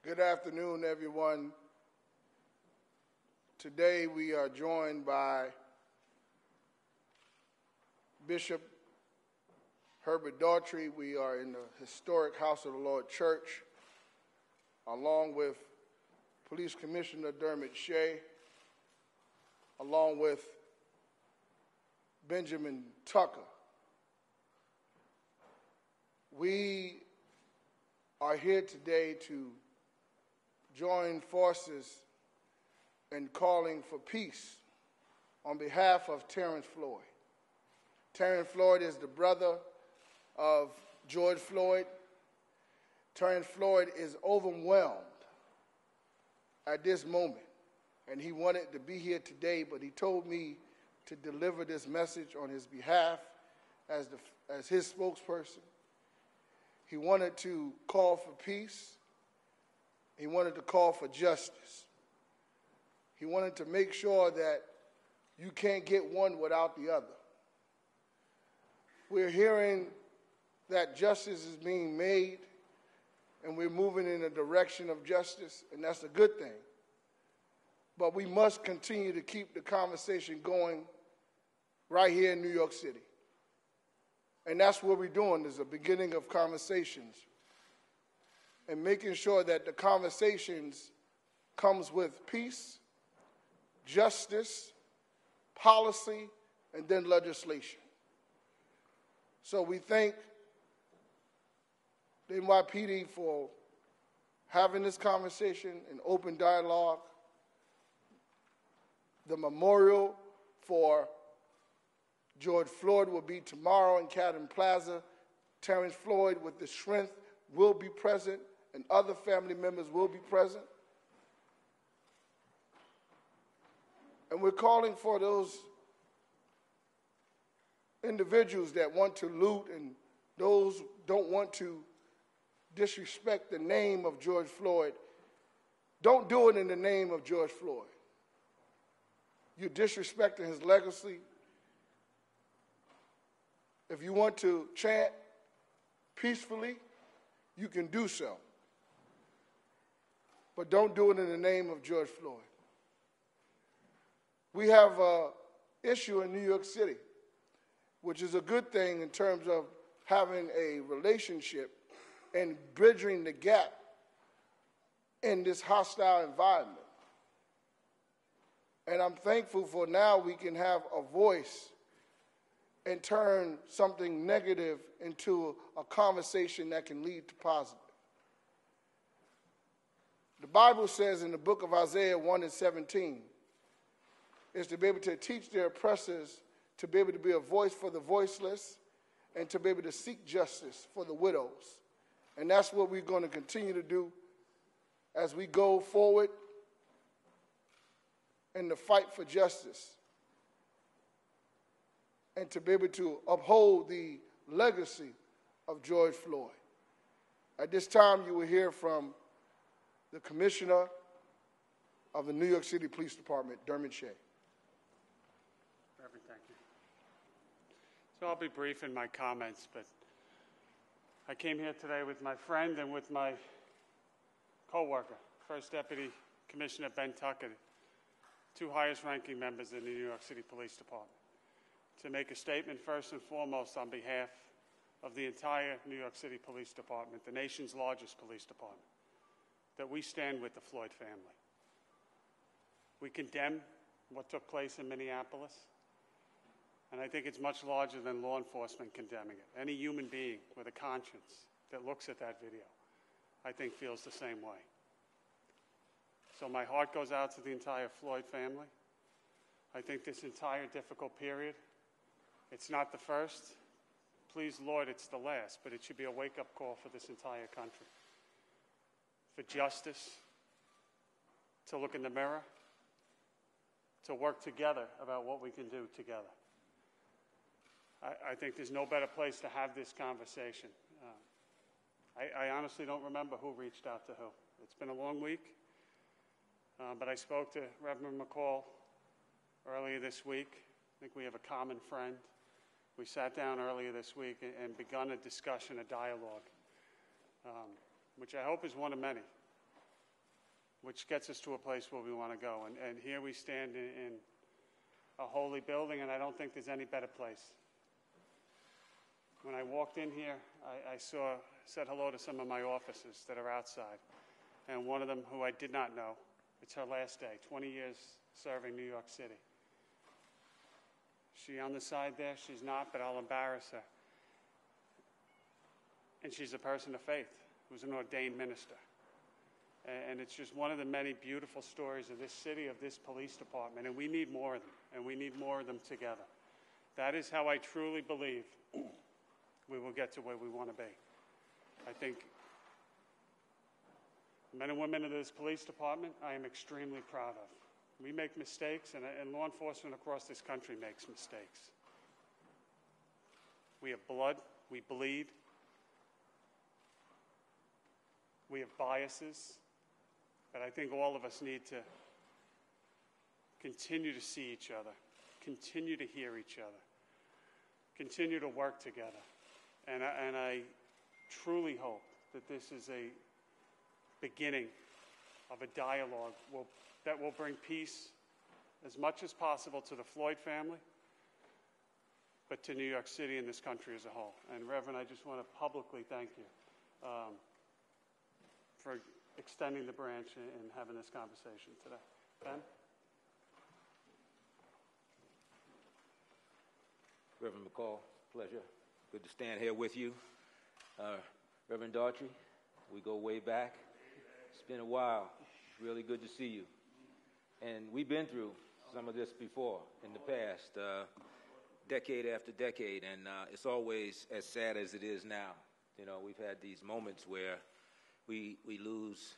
Good afternoon, everyone. Today we are joined by Bishop Herbert Daughtry. We are in the historic House of the Lord Church, along with Police Commissioner Dermot Shea, along with Benjamin Tucker. We are here today to join forces in calling for peace on behalf of Terrence Floyd. Terrence Floyd is the brother of George Floyd. Terrence Floyd is overwhelmed at this moment, and he wanted to be here today, but he told me to deliver this message on his behalf as his spokesperson. He wanted to call for peace. He wanted to call for justice. He wanted to make sure that you can't get one without the other. We're hearing that justice is being made, and we're moving in the direction of justice, and that's a good thing. But we must continue to keep the conversation going right here in New York City. And that's what we're doing, is a beginning of conversations and making sure that the conversations comes with peace, justice, policy, and then legislation. So we thank the NYPD for having this conversation and open dialogue. The memorial for George Floyd will be tomorrow in Cadden Plaza. Terrence Floyd, with the strength, will be present, and other family members will be present. And we're calling for those individuals that want to loot and those don't want to disrespect the name of George Floyd. Don't do it in the name of George Floyd. You're disrespecting his legacy. If you want to chant peacefully, you can do so. But don't do it in the name of George Floyd. We have an issue in New York City, which is a good thing in terms of having a relationship and bridging the gap in this hostile environment. And I'm thankful for now we can have a voice and turn something negative into a conversation that can lead to positive. The Bible says in the book of Isaiah 1:17, is to be able to teach their oppressors to be able to be a voice for the voiceless and to be able to seek justice for the widows. And that's what we're going to continue to do as we go forward in the fight for justice and to be able to uphold the legacy of George Floyd. At this time, you will hear from the Commissioner of the New York City Police Department, Dermot Shea. Reverend, thank you. So I'll be brief in my comments, but I came here today with my friend and with my co-worker, First Deputy Commissioner Ben Tucker, two highest-ranking members of the New York City Police Department, to make a statement first and foremost on behalf of the entire New York City Police Department, the nation's largest police department, that we stand with the Floyd family. We condemn what took place in Minneapolis, and I think it's much larger than law enforcement condemning it. Any human being with a conscience that looks at that video, I think, feels the same way. So my heart goes out to the entire Floyd family. I think this entire difficult period, it's not the first. Please, Lord, it's the last, but it should be a wake-up call for this entire country. For justice, to look in the mirror, to work together about what we can do together. I think there's no better place to have this conversation. I honestly don't remember who reached out to who. It's been a long week, but I spoke to Reverend McCall earlier this week. I think we have a common friend. We sat down earlier this week and begun a discussion, a dialogue, which I hope is one of many. which gets us to a place where we want to go. And here we stand in a holy building, and I don't think there's any better place. When I walked in here, I said hello to some of my officers that are outside, and one of them who I did not know, it's her last day, 20 years serving New York City. She on the side there? She's not, but I'll embarrass her. And she's a person of faith who's an ordained minister. And it's just one of the many beautiful stories of this city, of this police department, and we need more of them, and we need more of them together. That is how I truly believe we will get to where we want to be. I think men and women of this police department, I am extremely proud of. We make mistakes, and law enforcement across this country makes mistakes. We have blood, we bleed, we have biases, but I think all of us need to continue to see each other, continue to hear each other, continue to work together. And I truly hope that this is a beginning of a dialogue that will bring peace as much as possible to the Floyd family, but to New York City and this country as a whole. And Reverend, I just want to publicly thank you for extending the branch and having this conversation today. Ben? Reverend McCall, pleasure. Good to stand here with you. Reverend Daughtry, we go way back. It's been a while. It's really good to see you. And we've been through some of this before in the past, decade after decade, and it's always as sad as it is now. You know, we've had these moments where we lose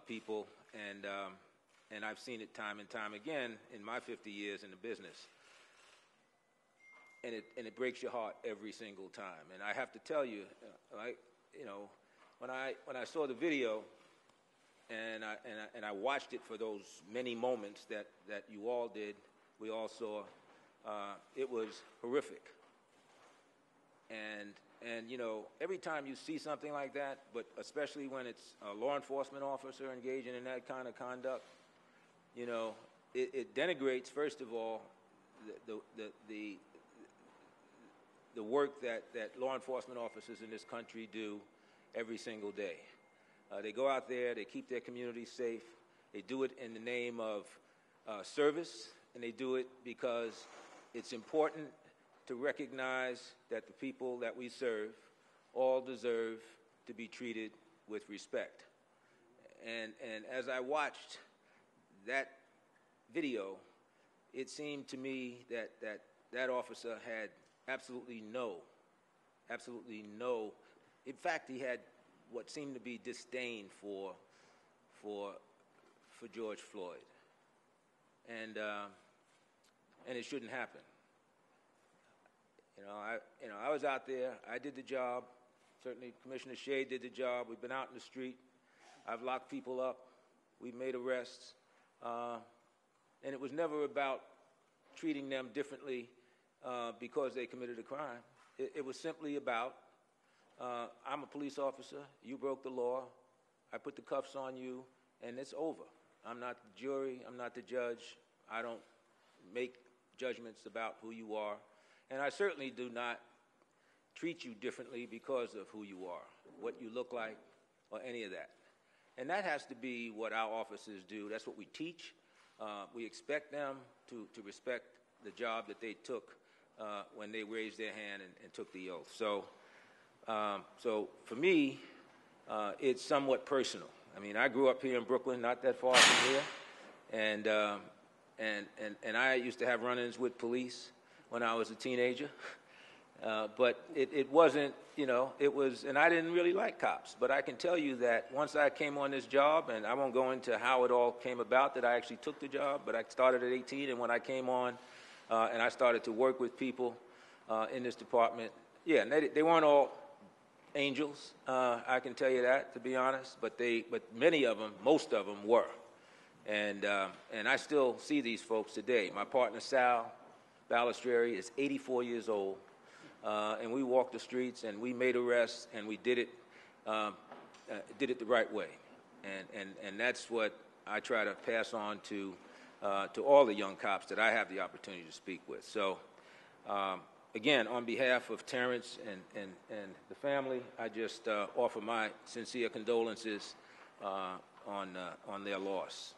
people, and I've seen it time and time again in my 50 years in the business. And it breaks your heart every single time. And I have to tell you, when I saw the video and I watched it for those many moments that you all did, we all saw, it was horrific. And you know, every time you see something like that, but especially when it's a law enforcement officer engaging in that kind of conduct, you know, it denigrates, first of all, the work that law enforcement officers in this country do every single day. They go out there, they keep their communities safe, they do it in the name of service, and they do it because it's important to recognize that the people that we serve all deserve to be treated with respect. And as I watched that video, it seemed to me that officer had absolutely no, in fact, he had what seemed to be disdain for George Floyd. And it shouldn't happen. I was out there, I did the job, certainly Commissioner Shea did the job, we've been out in the street, I've locked people up, we've made arrests, and it was never about treating them differently because they committed a crime. It was simply about, I'm a police officer, you broke the law, I put the cuffs on you, and it's over. I'm not the jury, I'm not the judge, I don't make judgments about who you are, and I certainly do not treat you differently because of who you are, what you look like, or any of that. And that has to be what our officers do. That's what we teach. We expect them to respect the job that they took when they raised their hand and took the oath. So for me, it's somewhat personal. I mean, I grew up here in Brooklyn, not that far from here, and I used to have run-ins with police when I was a teenager. But it wasn't, it was, and I didn't really like cops. But I can tell you that once I came on this job, and I won't go into how it all came about that I actually took the job, but I started at 18, and when I came on and I started to work with people in this department, yeah, and they weren't all angels, I can tell you that, to be honest, but many of them, most of them were. And I still see these folks today. My partner, Sal Balistreri, is 84 years old. And we walked the streets and we made arrests and we did it the right way. And that's what I try to pass on to all the young cops that I have the opportunity to speak with. So, again, on behalf of Terrence and the family, I just offer my sincere condolences on their loss.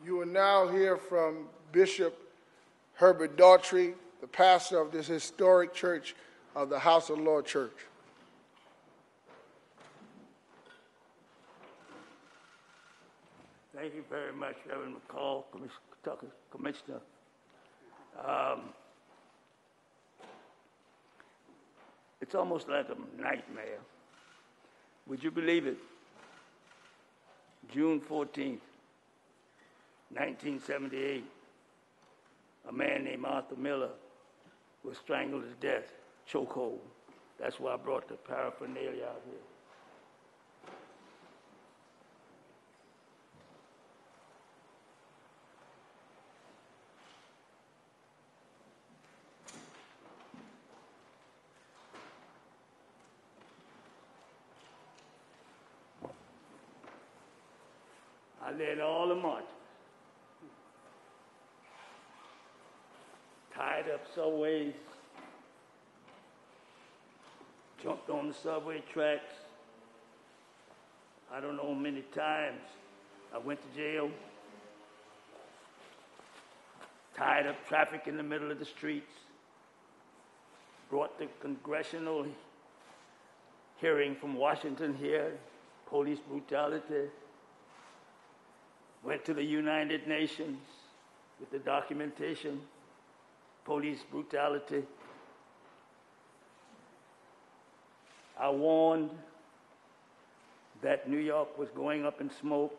You will now hear from Bishop Herbert Daughtry, the pastor of this historic church of the House of the Lord Church. Thank you very much, Reverend McCall, Commissioner. It's almost like a nightmare. Would you believe it? June 14th, 1978, a man named Arthur Miller was strangled to death, chokehold. That's why I brought the paraphernalia out here. I led all the marches. Tied up subways, jumped on the subway tracks. I don't know how many times I went to jail, tied up traffic in the middle of the streets, brought the congressional hearing from Washington here, police brutality, went to the United Nations with the documentation, police brutality. I warned that New York was going up in smoke.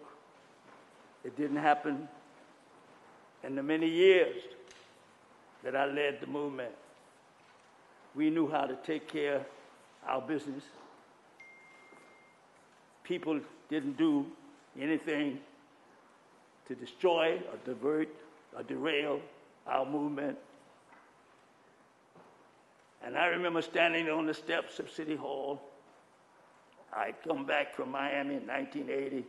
It didn't happen. In the many years that I led the movement, we knew how to take care of our business. People didn't do anything to destroy or divert or derail our movement. And I remember standing on the steps of City Hall. I'd come back from Miami in 1980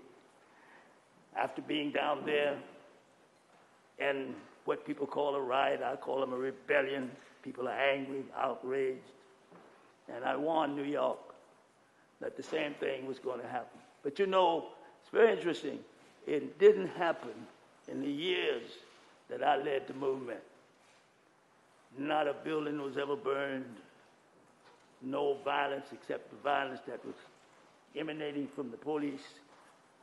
after being down there in what people call a riot. I call them a rebellion. People are angry, outraged. And I warned New York that the same thing was going to happen. But you know, it's very interesting. It didn't happen in the years that I led the movement. Not a building was ever burned. No violence except the violence that was emanating from the police,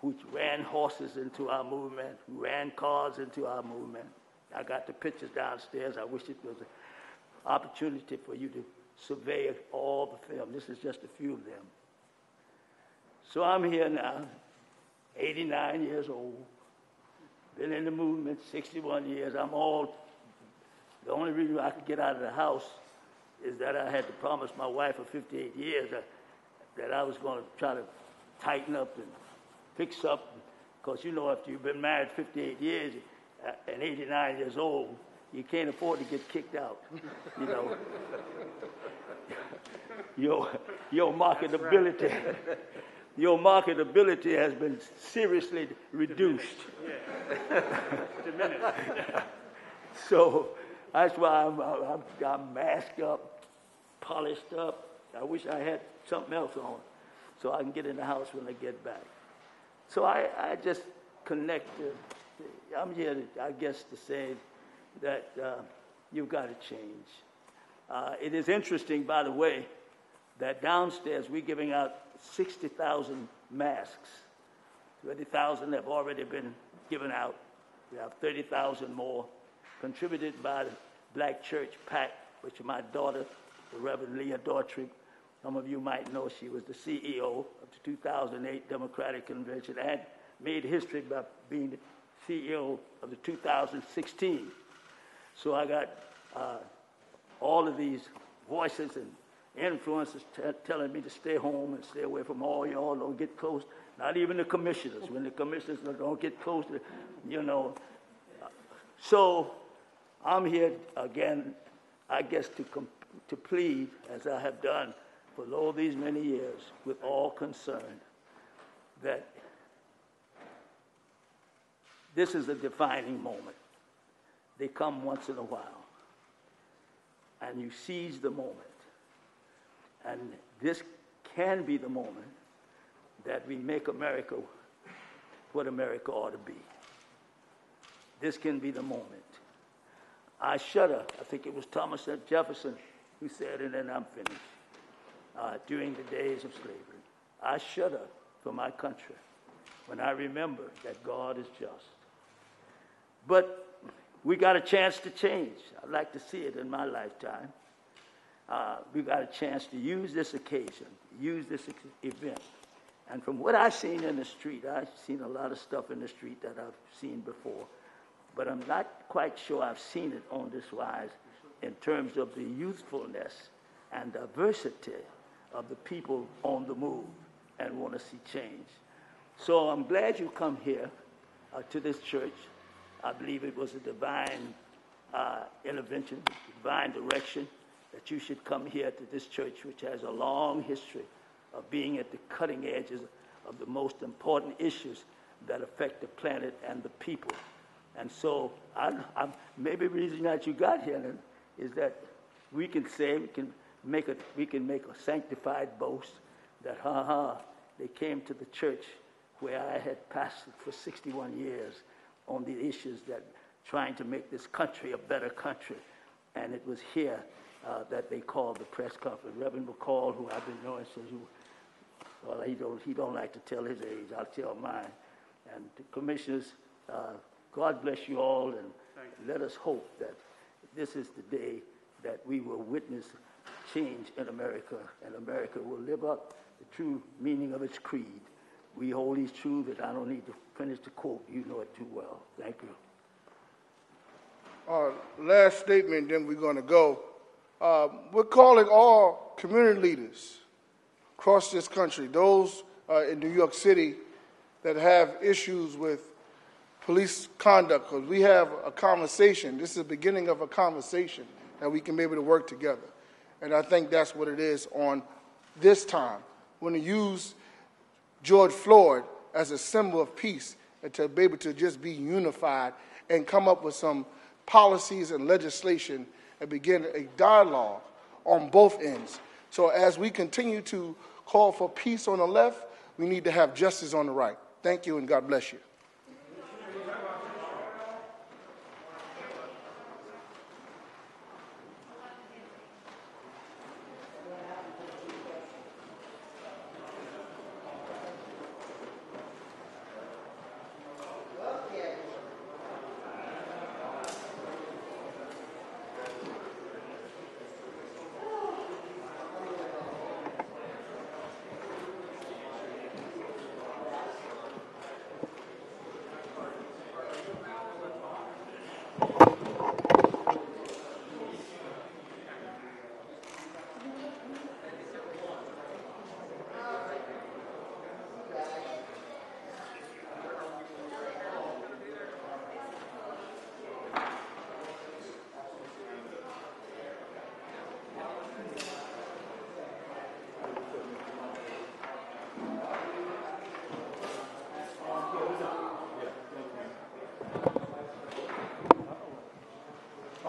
which ran horses into our movement, who ran cars into our movement. I got the pictures downstairs. I wish it was an opportunity for you to survey all the film. This is just a few of them. So I'm here now, 89 years old, been in the movement 61 years. I'm old. The only reason I could get out of the house is that I had to promise my wife of 58 years that I was going to try to tighten up and fix up. Because, you know, after you've been married 58 years and 89 years old, you can't afford to get kicked out, you know. Your marketability. Your marketability has been seriously reduced. Diminished. So that's why I'm masked up, polished up. I wish I had something else on so I can get in the house when I get back. So I just connect. I'm here, I guess, to say that you've got to change. It is interesting, by the way, that downstairs we're giving out 60,000 masks. 20,000 have already been given out. We have 30,000 more contributed by the Black Church PAC, which my daughter, the Reverend Leah Daughtry, some of you might know she was the CEO of the 2008 Democratic Convention and made history by being the CEO of the 2016. So I got all of these voices and influencers telling me to stay home and stay away from all y'all, don't get close. Not even the commissioners. When the commissioners don't get close to, you know. So I'm here again, I guess, to plead, as I have done for all these many years with all concerned that this is a defining moment. They come once in a while, and you seize the moment. And this can be the moment that we make America what America ought to be. This can be the moment. I shudder. I think it was Thomas Jefferson who said, and then I'm finished, during the days of slavery. I shudder for my country when I remember that God is just. But we got a chance to change. I'd like to see it in my lifetime. We got a chance to use this occasion, use this event. And from what I've seen in the street, I've seen a lot of stuff in the street that I've seen before. But I'm not quite sure I've seen it on this wise in terms of the youthfulness and diversity of the people on the move and want to see change. So I'm glad you come here to this church. I believe it was a divine intervention, divine direction, that you should come here to this church, which has a long history of being at the cutting edges of the most important issues that affect the planet and the people. And so maybe the reason that you got here then, is that we can make a sanctified boast that, they came to the church where I had pastored for 61 years on the issues that trying to make this country a better country. And it was here that they called the press conference. Reverend McCall, who I've been knowing since he don't like to tell his age. I'll tell mine. And the commissioners, God bless you all, and let us hope that this is the day that we will witness change in America, and America will live up the true meaning of its creed. We hold these truths that I don't need to finish the quote. You know it too well. Thank you. Last statement, then we're going to go. We're calling all community leaders across this country, those in New York City that have issues with police conduct, because we have a conversation. This is the beginning of a conversation that we can be able to work together. And I think that's what it is on this time. When to use George Floyd as a symbol of peace and to be able to just be unified and come up with some policies and legislation and begin a dialogue on both ends. So as we continue to call for peace on the left, we need to have justice on the right. Thank you, and God bless you.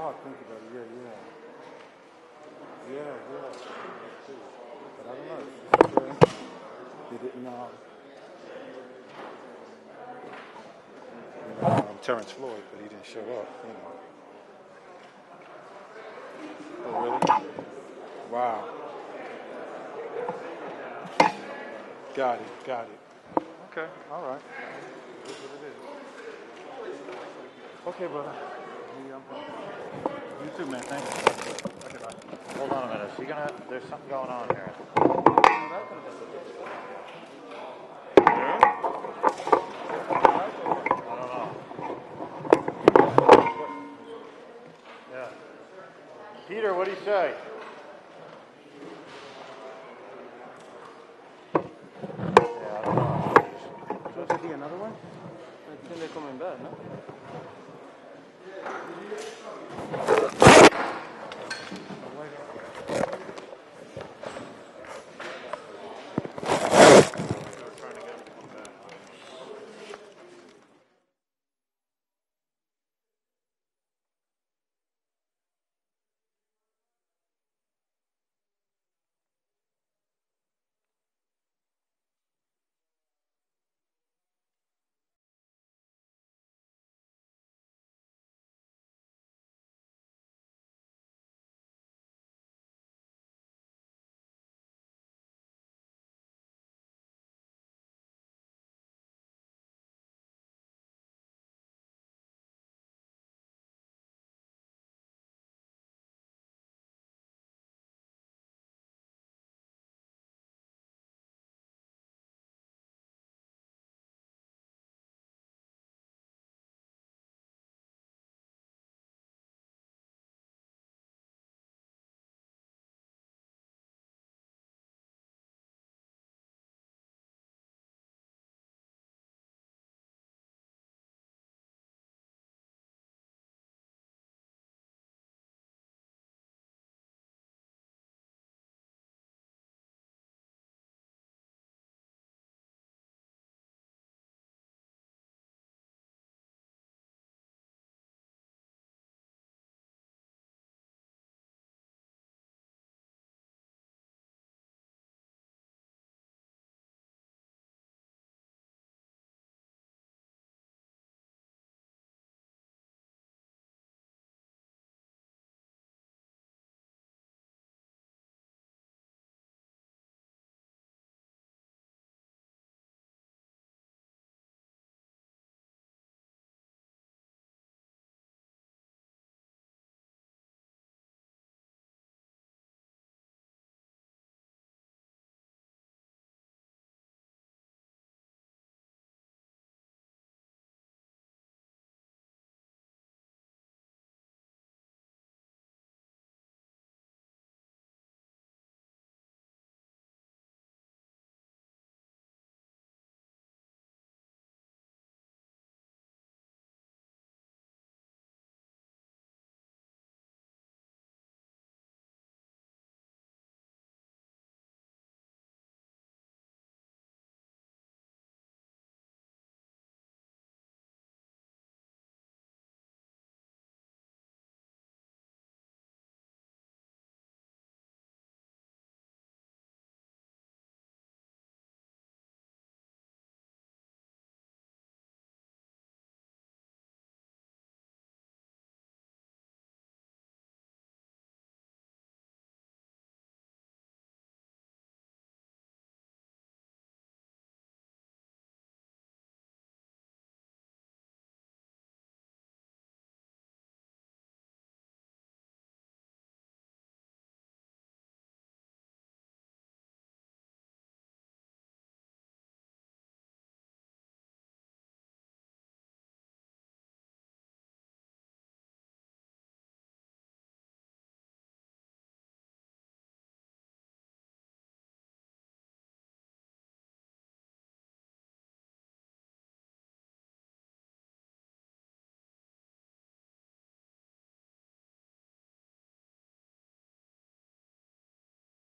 Oh, think about it. Yeah. But I don't know. They didn't Terrence Floyd, but he didn't show up. Oh, really? Wow. Got it. Okay, all right. That's what it is. Okay, brother. You too, man. Thank you. Okay, bye. Hold on a minute. There's something going on here. I don't know. Yeah. Peter, what do you say? Yeah, I don't know. Supposed to be another one? I think they're coming back, no?